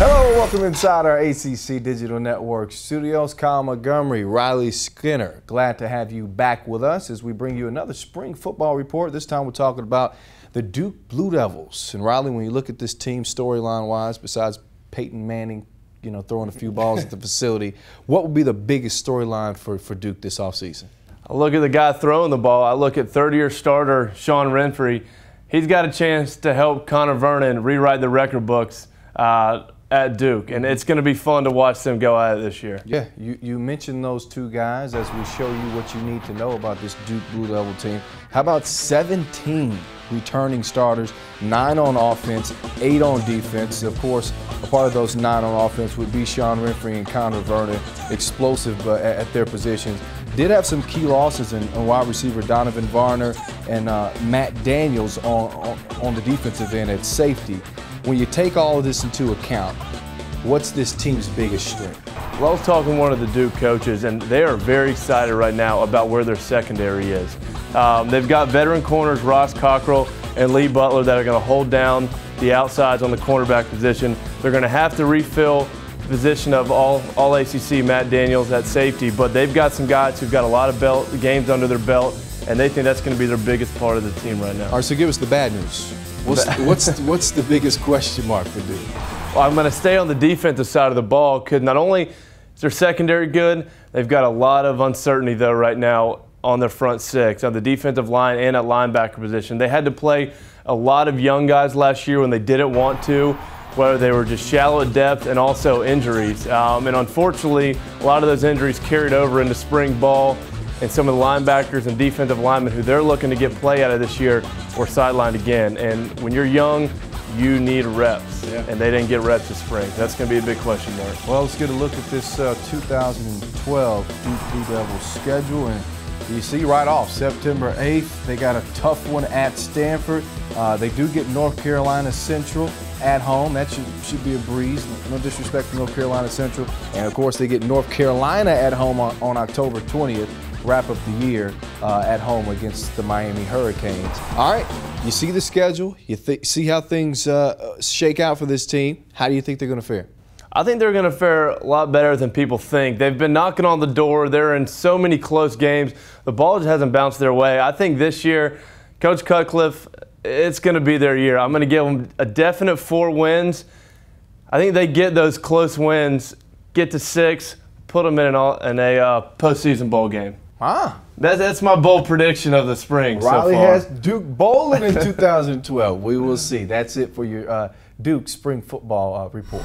Hello, welcome inside our ACC Digital Network studios. Kyle Montgomery, Riley Skinner. Glad to have you back with us as we bring you another spring football report. This time we're talking about the Duke Blue Devils. And Riley, when you look at this team storyline-wise, besides Peyton Manning, throwing a few balls at the facility, what would be the biggest storyline for Duke this offseason? I look at the guy throwing the ball. I look at third-year starter Sean Renfrey. He's got a chance to help Connor Vernon rewrite the record books at Duke, and it's going to be fun to watch them go at it this year. Yeah, you mentioned those two guys as we show you what you need to know about this Duke Blue Devil team. How about 17 returning starters, 9 on offense, 8 on defense? Of course, a part of those 9 on offense would be Sean Renfrey and Connor Vernon, explosive at their positions. Did have some key losses in wide receiver Donovan Varner and Matt Daniels on the defensive end at safety. When you take all of this into account, what's this team's biggest strength? Well, I was talking to one of the Duke coaches, and they are very excited right now about where their secondary is. They've got veteran corners Ross Cockrell and Lee Butler that are going to hold down the outsides on the cornerback position. They're going to have to refill the position of all ACC Matt Daniels at safety, but they've got some guys who've got a lot of games under their belt, and they think that's going to be their biggest part of the team right now. All right, so give us the bad news. What's the biggest question mark for Duke? Well, I'm going to stay on the defensive side of the ball because not only is their secondary good, they've got a lot of uncertainty, though, right now on their front six, on the defensive line and at linebacker position. They had to play a lot of young guys last year when they didn't want to, whether they were just shallow at depth and also injuries. And unfortunately, a lot of those injuries carried over into spring ball, and some of the linebackers and defensive linemen who they're looking to get play out of this year were sidelined again. And when you're young, you need reps, and they didn't get reps this spring. That's going to be a big question mark. Well, let's get a look at this 2012 Duke Blue Devils schedule. And you see right off, September 8th, they got a tough one at Stanford. They do get North Carolina Central at home. That should be a breeze. No disrespect to North Carolina Central. And, of course, they get North Carolina at home on October 20th. Wrap up the year at home against the Miami Hurricanes. All right, you see the schedule. You see how things shake out for this team. How do you think they're going to fare? I think they're going to fare a lot better than people think. They've been knocking on the door. They're in so many close games. The ball just hasn't bounced their way. I think this year, Coach Cutcliffe, it's going to be their year. I'm going to give them a definite 4 wins. I think they get those close wins, get to 6, put them in a postseason bowl game. Ah. That's my bold prediction of the spring Riley so far. has Duke bowling in 2012. We will see. That's it for your Duke spring football report.